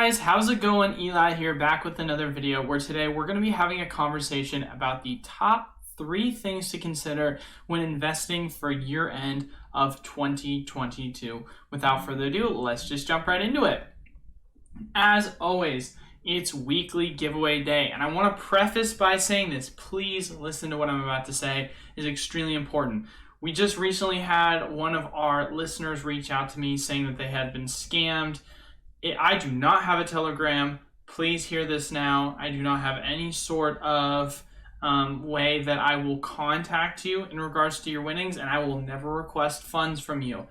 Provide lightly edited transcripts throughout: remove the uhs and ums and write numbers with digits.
guys, how's it going? Eli here, back with another video where today we're going to be having a conversation about the top 3 things to consider when investing for year end of 2022. Without further ado, let's just jump right into it. As always, it's weekly giveaway day, and I want to preface by saying this. Please listen to what I'm about to say. It is extremely important. We just recently had one of our listeners reach out to me saying that they had been scammed. I do not have a Telegram. Please hear this now. I do not have any sort of way that I will contact you in regards to your winnings, and I will never request funds from you.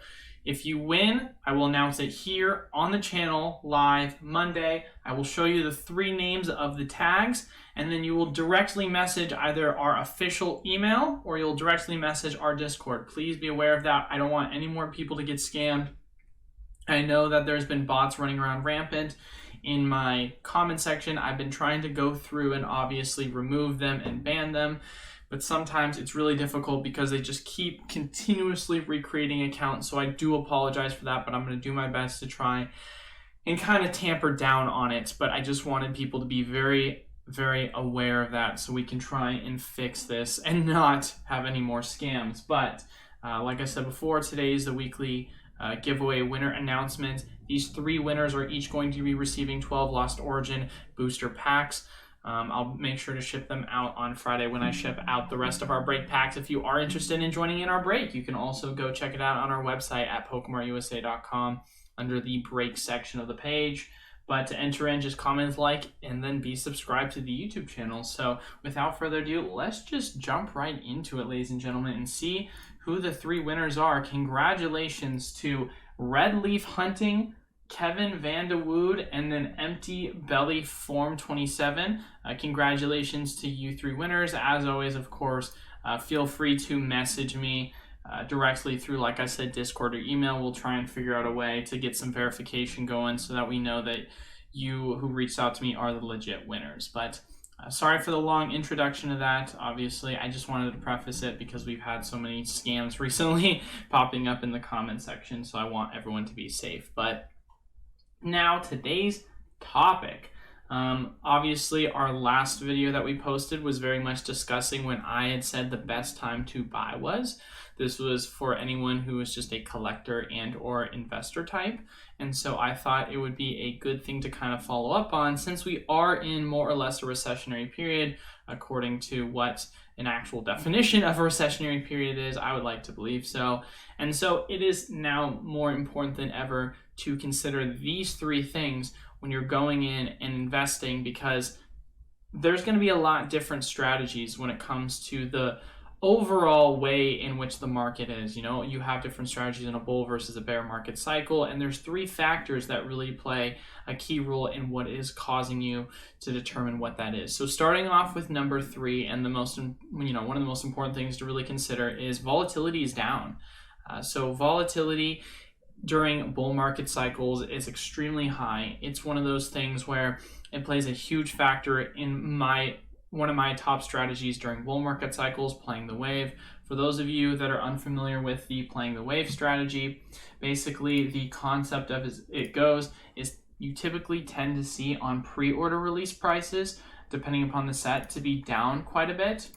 If you win, I will announce it here on the channel live Monday. I will show you the 3 names of the tags, and then you will directly message either our official email or you'll directly message our Discord. Please be aware of that. I don't want any more people to get scammed. I know that there's been bots running around rampant in my comment section. I've been trying to go through and obviously remove them and ban them. But sometimes it's really difficult because they just keep continuously recreating accounts. So I do apologize for that, but I'm going to do my best to try and kind of tamper down on it. But I just wanted people to be very, very aware of that so we can try and fix this and not have any more scams. But like I said before, today is the weekly giveaway winner announcement. These 3 winners are each going to be receiving 12 Lost Origin booster packs. I'll make sure to ship them out on Friday when I ship out the rest of our break packs. If you are interested in joining in our break, you can also go check it out on our website at PokemonUSA.com under the break section of the page. But to enter in, just comment, like, and then be subscribed to the YouTube channel. So without further ado, let's just jump right into it, ladies and gentlemen, and see who the 3 winners are. Congratulations to Red Leaf Hunting, Kevin Vandewood, and then Empty Belly Form 27. Congratulations to you 3 winners. As always, of course, feel free to message me directly through, like I said, Discord or email. We'll try and figure out a way to get some verification going so that we know that you who reached out to me are the legit winners. But sorry for the long introduction to that. Obviously, I just wanted to preface it because we've had so many scams recently popping up in the comment section, so I want everyone to be safe. But now, today's topic. Obviously, our last video that we posted was very much discussing when I had said the best time to buy was. This was for anyone who is just a collector and or investor type. And so I thought it would be a good thing to kind of follow up on since we are in more or less a recessionary period, according to what an actual definition of a recessionary period is. I would like to believe so. And so it is now more important than ever to consider these 3 things when you're going in and investing, because there's going to be a lot different strategies when it comes to the overall way in which the market is. You know, you have different strategies in a bull versus a bear market cycle, and there's 3 factors that really play a key role in what is causing you to determine what that is. So starting off with number 3, and the most, one of the most important things to really consider is volatility is down. So volatility during bull market cycles is extremely high. It's one of those things where it plays a huge factor in one of my top strategies during bull market cycles, playing the wave. For those of you that are unfamiliar with the playing the wave strategy, basically the concept of is you typically tend to see on pre-order release prices, depending upon the set, to be down quite a bit.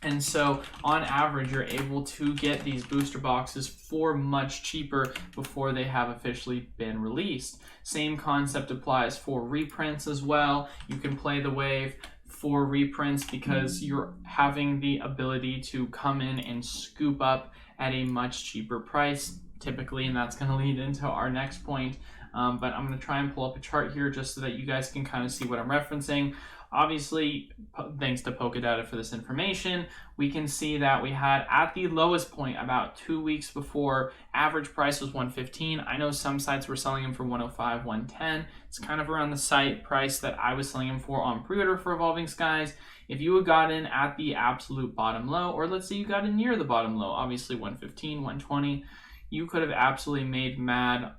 And so on average, you're able to get these booster boxes for much cheaper before they have officially been released. Same concept applies for reprints as well. You can play the wave for reprints because you're having the ability to come in and scoop up at a much cheaper price typically, and that's going to lead into our next point. But I'm going to try and pull up a chart here just so that you guys can kind of see what I'm referencing. Obviously, thanks to Polkadata for this information, we can see that we had at the lowest point about 2 weeks before, average price was 115. I know some sites were selling them for 105, 110. It's kind of around the site price that I was selling them for on pre-order for Evolving Skies. If you had got in at the absolute bottom low, or let's say you got in near the bottom low, obviously 115, 120, you could have absolutely made mad.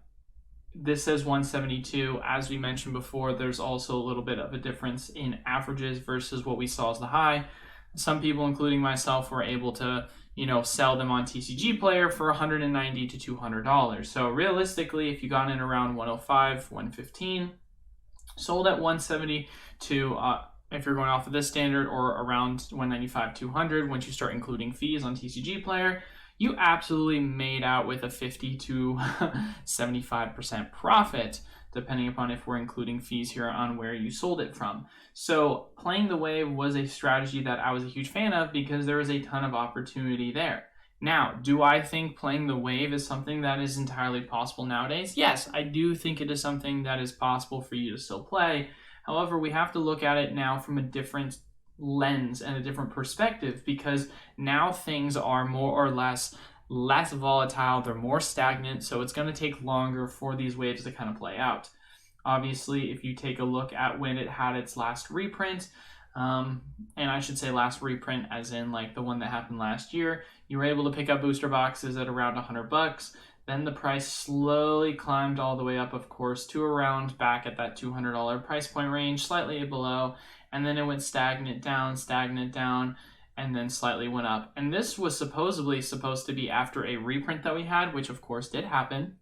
This says 172. As we mentioned before, there's also a little bit of a difference in averages versus what we saw as the high. Some people, including myself, were able to, sell them on TCG Player for $190 to $200. So realistically, if you got in around 105, 115, Sold at 170 to if you're going off of this standard, or around 195, 200 once you start including fees on TCG Player, you absolutely made out with a 50 to 75% profit, depending upon if we're including fees here on where you sold it from. So playing the wave was a strategy that I was a huge fan of because there was a ton of opportunity there. Now, do I think playing the wave is something that is entirely possible nowadays? Yes, I do think it is something that is possible for you to still play. However, we have to look at it now from a different lens and a different perspective, because now things are more or less volatile, they're more stagnant, so it's going to take longer for these waves to kind of play out. Obviously, if you take a look at when it had its last reprint, and I should say last reprint as in like the one that happened last year, you were able to pick up booster boxes at around $100. Then the price slowly climbed all the way up, of course, to around back at that $200 price point range, slightly below, and then it went stagnant down, and then slightly went up. And this was supposed to be after a reprint that we had, which of course did happen,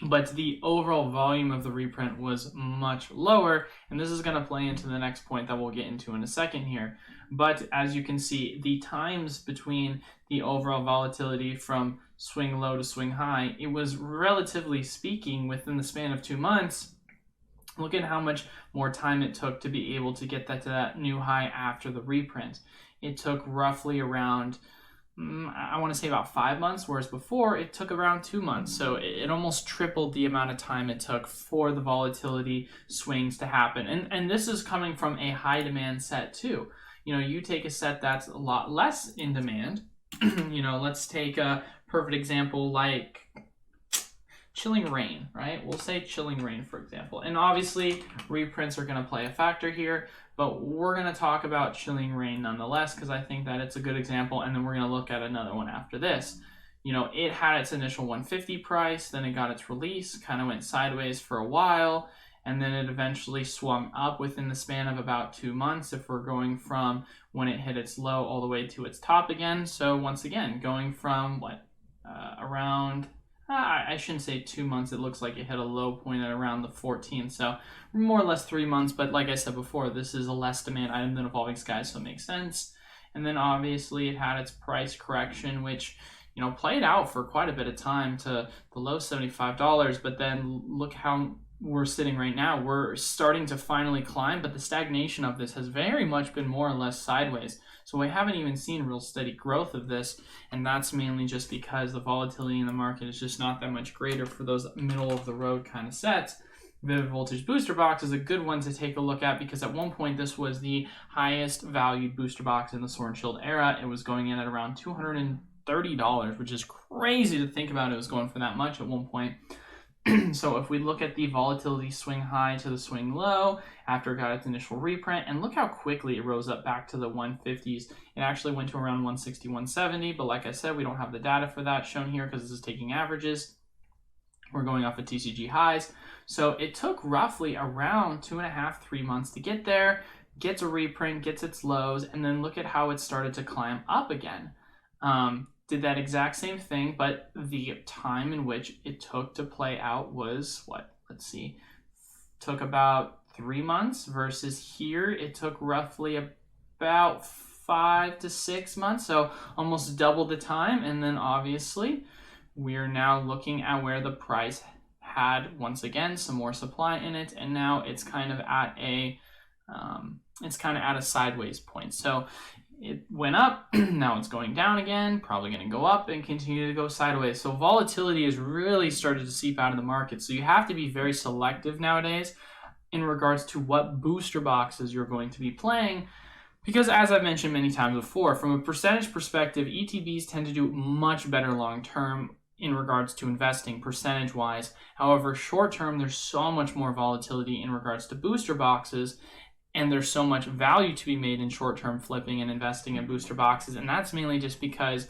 but the overall volume of the reprint was much lower, and this is going to play into the next point that we'll get into in a second here. But as you can see, the times between the overall volatility from swing low to swing high, it was relatively speaking within the span of 2 months. Look at how much more time it took to be able to get that to that new high after the reprint. It took roughly around, I want to say about 5 months, whereas before it took around 2 months. So it almost tripled the amount of time it took for the volatility swings to happen. And this is coming from a high demand set too. You know, you take a set that's a lot less in demand. You know, let's take a perfect example like Chilling Reign, right? We'll say Chilling Reign, for example. And obviously, reprints are going to play a factor here, but we're going to talk about Chilling Reign nonetheless because I think that it's a good example, and then we're going to look at another one after this. You know, it had its initial 150 price, then it got its release, kind of went sideways for a while, and then it eventually swung up within the span of about 2 months if we're going from when it hit its low all the way to its top again. So once again, going from around, I shouldn't say 2 months, it looks like it hit a low point at around the 14th, so more or less 3 months, but like I said before, this is a less demand item than Evolving Skies, so it makes sense. And then obviously it had its price correction, which, you know, played out for quite a bit of time to below $75, but then look how we're sitting right now. We're starting to finally climb, but the stagnation of this has very much been more or less sideways. So we haven't even seen real steady growth of this, and that's mainly just because the volatility in the market is just not that much greater for those middle of the road kind of sets. Vivid Voltage Booster Box is a good one to take a look at because at one point this was the highest valued booster box in the Sword and Shield era. It was going in at around $230, which is crazy to think about. It was going for that much at one point. So if we look at the volatility swing high to the swing low after it got its initial reprint, and look how quickly it rose up back to the 150s. It actually went to around 160, 170, but like I said, we don't have the data for that shown here because this is taking averages. We're going off of TCG highs. So it took roughly around 2.5, 3 months to get there, gets a reprint, gets its lows, and then look at how it started to climb up again. Did that exact same thing, but the time in which it took to play out was what? Let's see. Took about 3 months versus here it took roughly about 5 to 6 months, so almost double the time. And then obviously we're now looking at where the price had once again some more supply in it, and now it's kind of at a sideways point. So it went up, now it's going down again, probably going to go up and continue to go sideways. So volatility has really started to seep out of the market. So you have to be very selective nowadays in regards to what booster boxes you're going to be playing. Because as I've mentioned many times before, from a percentage perspective, ETBs tend to do much better long term in regards to investing percentage wise. However, short term, there's so much more volatility in regards to booster boxes, and there's so much value to be made in short-term flipping and investing in booster boxes. And that's mainly just because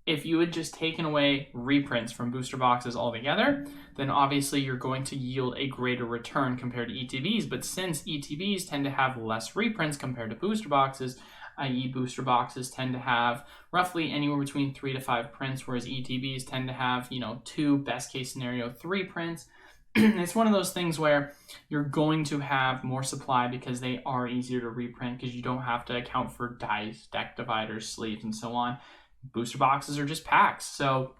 if you had just taken away reprints from booster boxes altogether, then obviously you're going to yield a greater return compared to ETBs. But since ETBs tend to have less reprints compared to booster boxes, i.e. booster boxes tend to have roughly anywhere between 3 to 5 prints, whereas ETBs tend to have, 2, best case scenario, 3 prints. It's one of those things where you're going to have more supply because they are easier to reprint because you don't have to account for dice, deck dividers, sleeves, and so on. Booster boxes are just packs. So,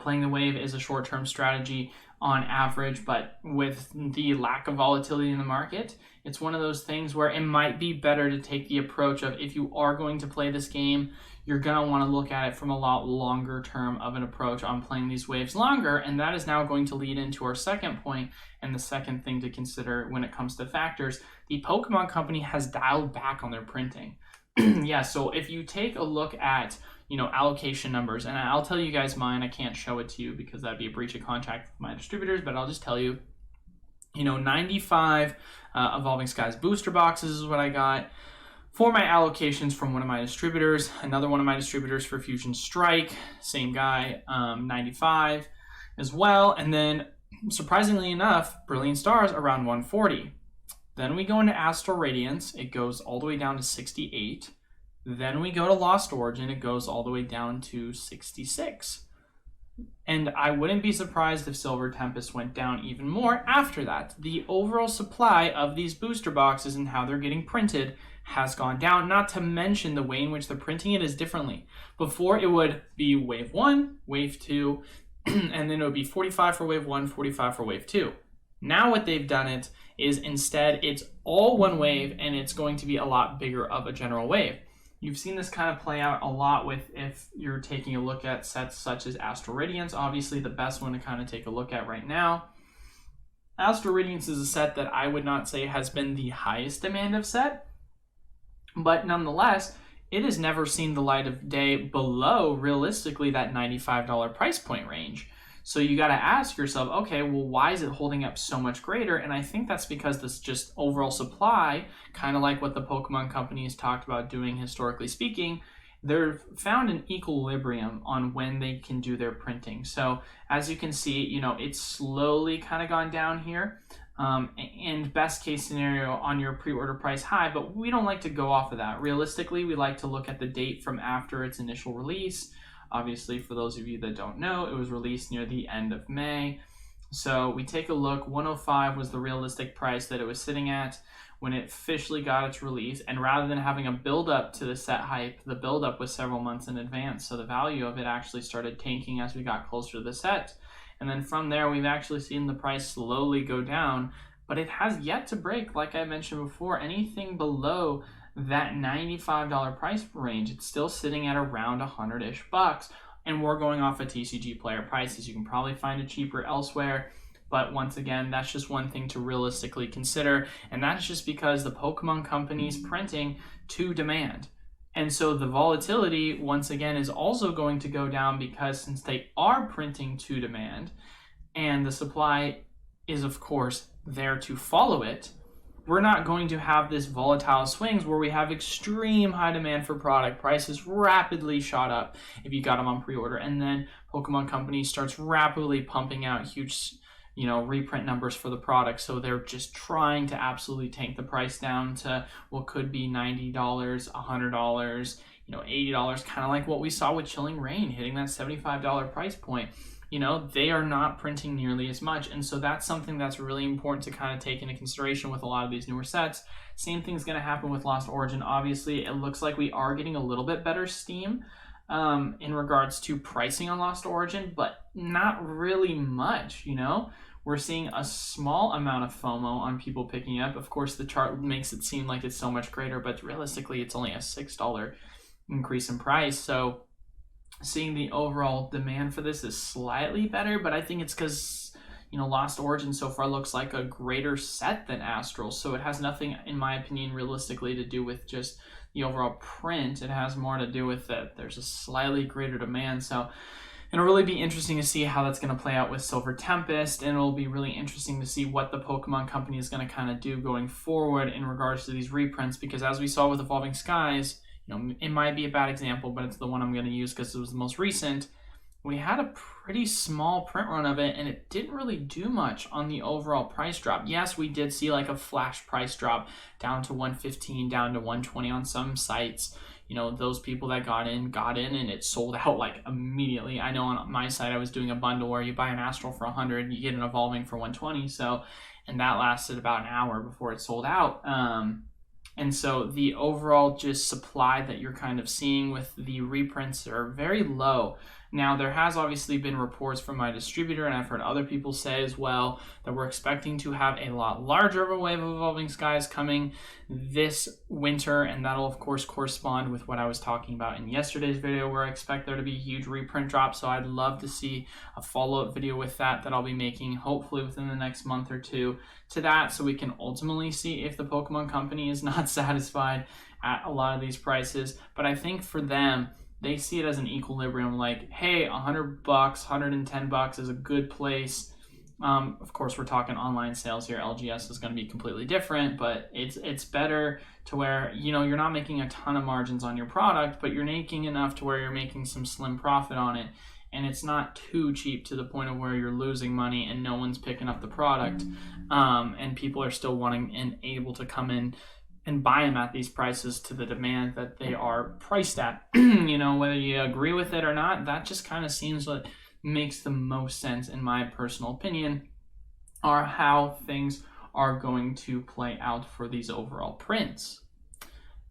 playing the wave is a short-term strategy on average, but with the lack of volatility in the market, it's one of those things where it might be better to take the approach of, if you are going to play this game, you're going to want to look at it from a lot longer term of an approach on playing these waves longer. And that is now going to lead into our second point and the second thing to consider when it comes to factors. The Pokemon Company has dialed back on their printing. Yeah, so if you take a look at allocation numbers, and I'll tell you guys mine. I can't show it to you because that'd be a breach of contract with my distributors, but I'll just tell you, 95 Evolving Skies booster boxes is what I got for my allocations from one of my distributors. Another one of my distributors for Fusion Strike, same guy, 95 as well. And then, surprisingly enough, Brilliant Stars around 140. Then we go into Astral Radiance. It goes all the way down to 68. Then we go to Lost Origin. It goes all the way down to 66. And I wouldn't be surprised if Silver Tempest went down even more after that. The overall supply of these booster boxes and how they're getting printed has gone down, not to mention the way in which they're printing it is differently. Before, it would be Wave 1, Wave 2, and then it would be 45 for Wave 1, 45 for Wave 2. Now what they've done it is instead it's all one wave, and it's going to be a lot bigger of a general wave. You've seen this kind of play out a lot with, if you're taking a look at sets such as Astral Radiance, obviously the best one to kind of take a look at right now. Astral Radiance is a set that I would not say has been the highest demand of set, but nonetheless, it has never seen the light of day below, realistically, that $95 price point range. So you got to ask yourself, okay, well, why is it holding up so much greater? And I think that's because this just overall supply, kind of like what the Pokemon Company has talked about doing historically speaking, they've found an equilibrium on when they can do their printing. So as you can see, it's slowly kind of gone down here. And best case scenario on your pre-order price high, but we don't like to go off of that. Realistically, we like to look at the date from after its initial release. Obviously, for those of you that don't know, it was released near the end of May. So we take a look, 105 was the realistic price that it was sitting at when it officially got its release. And rather than having a build-up to the set hype, the build-up was several months in advance. So the value of it actually started tanking as we got closer to the set. And then from there, we've actually seen the price slowly go down, but it has yet to break, like I mentioned before, anything below that $95 price range. It's still sitting at around 100-ish bucks, and we're going off of TCG player prices. You can probably find it cheaper elsewhere, but once again, that's just one thing to realistically consider, and that's just because the Pokemon Company's printing to demand. And so the volatility, once again, is also going to go down because since they are printing to demand and the supply is, of course, there to follow it, we're not going to have this volatile swings where we have extreme high demand for product. Prices rapidly shot up if you got them on pre-order. And then Pokemon Company starts rapidly pumping out huge reprint numbers for the product. So they're just trying to absolutely tank the price down to what could be $90, $100, $80, kind of like what we saw with Chilling Reign hitting that $75 price point. They are not printing nearly as much. And so that's something that's really important to kind of take into consideration with a lot of these newer sets. Same thing's going to happen with Lost Origin. Obviously, it looks like we are getting a little bit better steam in regards to pricing on Lost Origin, but not really much, We're seeing a small amount of FOMO on people picking up. Of course, the chart makes it seem like it's so much greater, but realistically, it's only a $6 increase in price. So seeing the overall demand for this is slightly better, but I think it's because, Lost Origin so far looks like a greater set than Astral. So it has nothing, in my opinion, realistically to do with just the overall print. It has more to do with that there's a slightly greater demand. So it'll really be interesting to see how that's going to play out with Silver Tempest, and it'll be really interesting to see what the Pokemon Company is going to kind of do going forward in regards to these reprints, because as we saw with Evolving Skies, it might be a bad example, but it's the one I'm going to use because it was the most recent. We had a pretty small print run of it, and it didn't really do much on the overall price drop. Yes, we did see like a flash price drop down to 115, down to 120 on some sites, those people that got in and it sold out like immediately. I know on my side I was doing a bundle where you buy an Astral for 100, you get an Evolving for 120. And that lasted about an hour before it sold out. And so the overall just supply that you're kind of seeing with the reprints are very low. Now, there has obviously been reports from my distributor, and I've heard other people say as well, that we're expecting to have a lot larger of a wave of Evolving Skies coming this winter, and that'll of course correspond with what I was talking about in yesterday's video, where I expect there to be a huge reprint drop. So I'd love to see a follow-up video with that I'll be making hopefully within the next month or two to that, so we can ultimately see if the Pokemon Company is not satisfied at a lot of these prices. But I think for them, they see it as an equilibrium, like, hey, $100, $110 is a good place. Of course, we're talking online sales here. LGS is going to be completely different, but it's better to where, you're not making a ton of margins on your product, but you're making enough to where you're making some slim profit on it. And it's not too cheap to the point of where you're losing money and no one's picking up the product. And people are still wanting and able to come in and buy them at these prices to the demand that they are priced at. Whether you agree with it or not, that just kind of seems what makes the most sense, in my personal opinion, are how things are going to play out for these overall prints.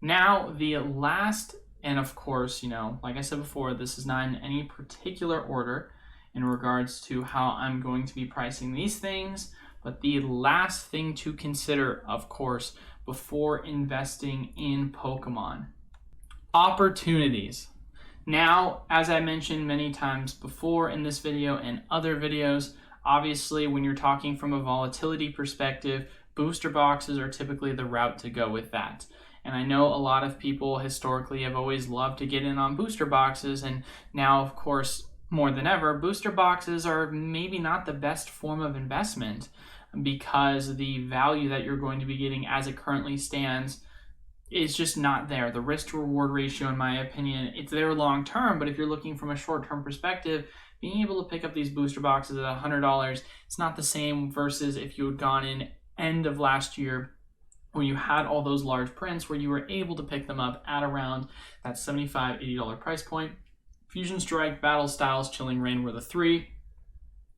Now, the last, and of course, like I said before, this is not in any particular order in regards to how I'm going to be pricing these things, but the last thing to consider, of course, before investing in Pokemon: opportunities. Now, as I mentioned many times before in this video and other videos, obviously when you're talking from a volatility perspective, booster boxes are typically the route to go with that. And I know a lot of people historically have always loved to get in on booster boxes, and now, of course, more than ever, booster boxes are maybe not the best form of investment, because the value that you're going to be getting as it currently stands is just not there. The risk to reward ratio, in my opinion, it's there long term, but if you're looking from a short term perspective, being able to pick up these booster boxes at $100, it's not the same versus if you had gone in end of last year when you had all those large prints where you were able to pick them up at around that $75, $80 price point. Fusion Strike, Battle Styles, Chilling Reign were the three.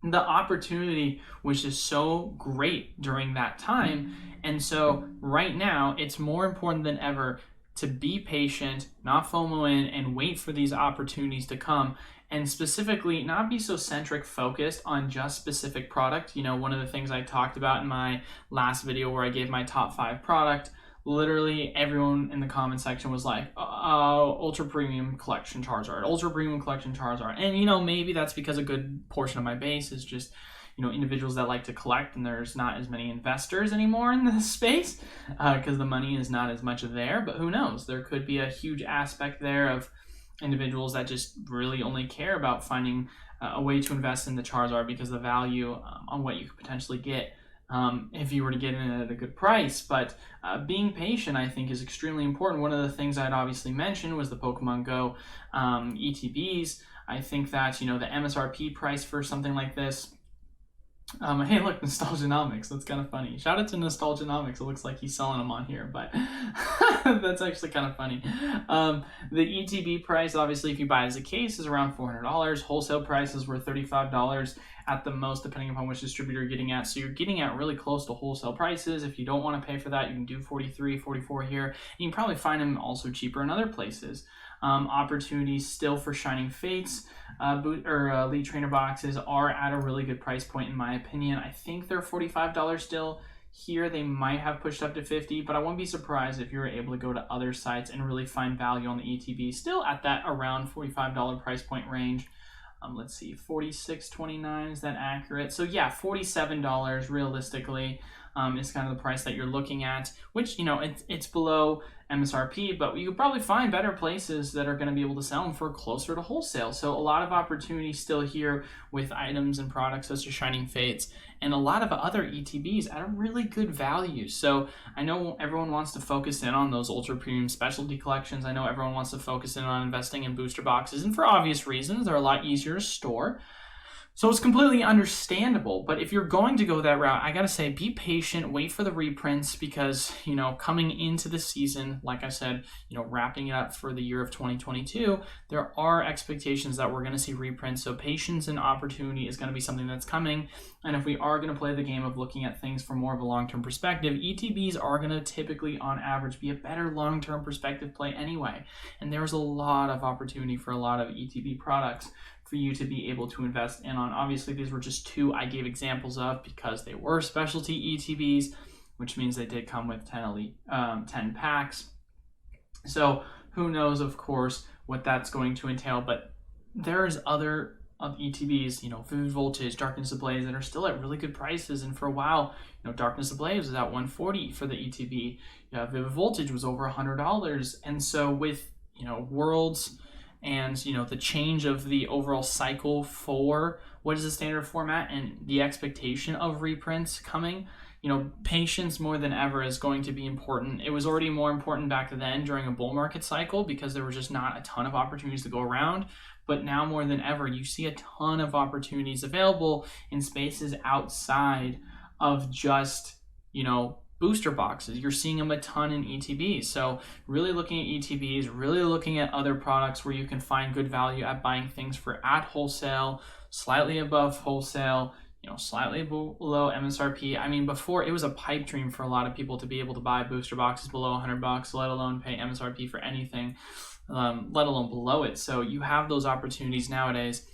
The opportunity was just so great during that time. And so right now, it's more important than ever to be patient, not FOMO in, and wait for these opportunities to come. And specifically, not be so centric focused on just specific product. One of the things I talked about in my last video where I gave my top 5 product, literally everyone in the comment section was like, Ultra Premium Collection Charizard, Ultra Premium Collection Charizard. And, maybe that's because a good portion of my base is just, individuals that like to collect, and there's not as many investors anymore in this space because the money is not as much there. But who knows? There could be a huge aspect there of individuals that just really only care about finding a way to invest in the Charizard because the value on what you could potentially get if you were to get in at a good price. But being patient, I think, is extremely important. One of the things I'd obviously mentioned was the Pokemon Go ETBs. I think that, the MSRP price for something like this, hey, look, Nostalgianomics. That's kind of funny. Shout out to Nostalgianomics. It looks like he's selling them on here, but that's actually kind of funny. The ETB price, obviously, if you buy it as a case, is around $400. Wholesale prices were $35 at the most, depending upon which distributor you're getting at. So you're getting at really close to wholesale prices. If you don't want to pay for that, you can do $43, $44 here. You can probably find them also cheaper in other places. Opportunities still for Shining Fates Elite Trainer boxes are at a really good price point, in my opinion. I think they're $45 still. Here they might have pushed up to $50, but I wouldn't be surprised if you were able to go to other sites and really find value on the ETB still at that around $45 price point range. Let's see, $46.29, is that accurate? So yeah, $47 realistically is kind of the price that you're looking at, which, it's below MSRP, but you could probably find better places that are going to be able to sell them for closer to wholesale. So a lot of opportunities still here with items and products such as Shining Fates and a lot of other ETBs at a really good value. So I know everyone wants to focus in on those ultra premium specialty collections. I know everyone wants to focus in on investing in booster boxes, and for obvious reasons, they're a lot easier to store. So it's completely understandable, but if you're going to go that route, I gotta say, be patient, wait for the reprints because, coming into the season, like I said, wrapping it up for the year of 2022, there are expectations that we're gonna see reprints. So patience and opportunity is gonna be something that's coming. And if we are gonna play the game of looking at things from more of a long-term perspective, ETBs are gonna typically, on average, be a better long-term perspective play anyway. And there's a lot of opportunity for a lot of ETB products for you to be able to invest in on. Obviously, these were just two I gave examples of because they were specialty ETBs, which means they did come with 10 packs. So who knows, of course, what that's going to entail, but there's other ETBs, Vivid Voltage, Darkness Ablaze, that are still at really good prices. And for a while, Darkness Ablaze was at $140 for the ETB. Vivid Voltage was over $100. And so with, Worlds and the change of the overall cycle for what is the standard format and the expectation of reprints coming, patience more than ever is going to be important. It was already more important back then during a bull market cycle because there was just not a ton of opportunities to go around. But now more than ever, you see a ton of opportunities available in spaces outside of just, booster boxes. You're seeing them a ton in ETBs. So really looking at ETBs, really looking at other products where you can find good value at buying things for at wholesale, slightly above wholesale, slightly below MSRP. I mean, before it was a pipe dream for a lot of people to be able to buy booster boxes below $100, let alone pay MSRP for anything, let alone below it. So you have those opportunities nowadays.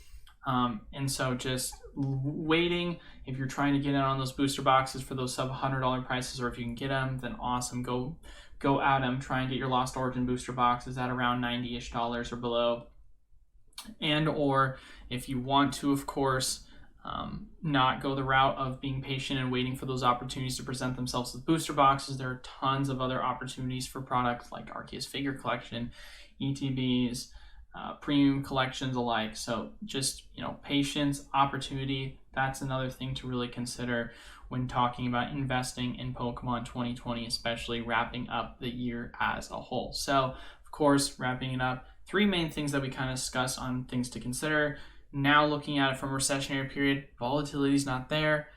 And so just waiting, if you're trying to get in on those booster boxes for those sub $100 prices, or if you can get them, then awesome, go at them. Try and get your Lost Origin booster boxes at around $90-ish or below. And or if you want to, of course, not go the route of being patient and waiting for those opportunities to present themselves with booster boxes, there are tons of other opportunities for products like Arceus Figure Collection, ETBs, premium collections alike. So just, patience, opportunity, that's another thing to really consider when talking about investing in Pokemon 2020, especially wrapping up the year as a whole. So, of course, wrapping it up, three main things that we kind of discussed on things to consider. Now looking at it from a recessionary period, volatility is not there.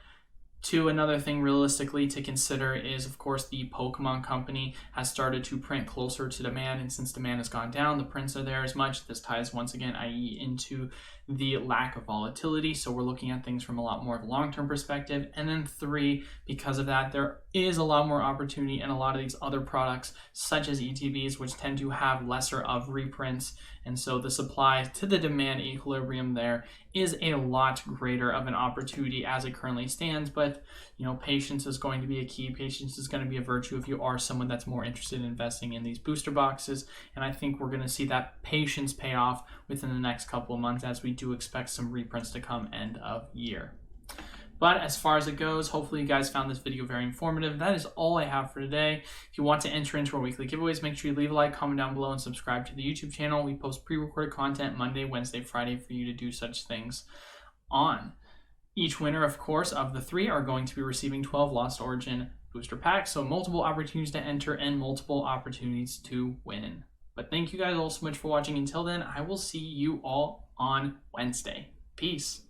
Two, another thing realistically to consider is, of course, the Pokemon Company has started to print closer to demand, and since demand has gone down, the prints are there as much. This ties once again, i.e., into the lack of volatility. So we're looking at things from a lot more of a long-term perspective. And then three, because of that, there is a lot more opportunity in a lot of these other products, such as ETBs, which tend to have lesser of reprints. And so the supply to the demand equilibrium there is a lot greater of an opportunity as it currently stands. But, patience is going to be a key. Patience is going to be a virtue if you are someone that's more interested in investing in these booster boxes. And I think we're going to see that patience pay off within the next couple of months, as we do expect some reprints to come end of year. But as far as it goes, hopefully you guys found this video very informative. That is all I have for today. If you want to enter into our weekly giveaways, make sure you leave a like, comment down below, and subscribe to the YouTube channel. We post pre-recorded content Monday, Wednesday, Friday for you to do such things on. Each winner, of course, of the three are going to be receiving 12 Lost Origin booster packs. So multiple opportunities to enter and multiple opportunities to win. But thank you guys all so much for watching. Until then, I will see you all on Wednesday. Peace.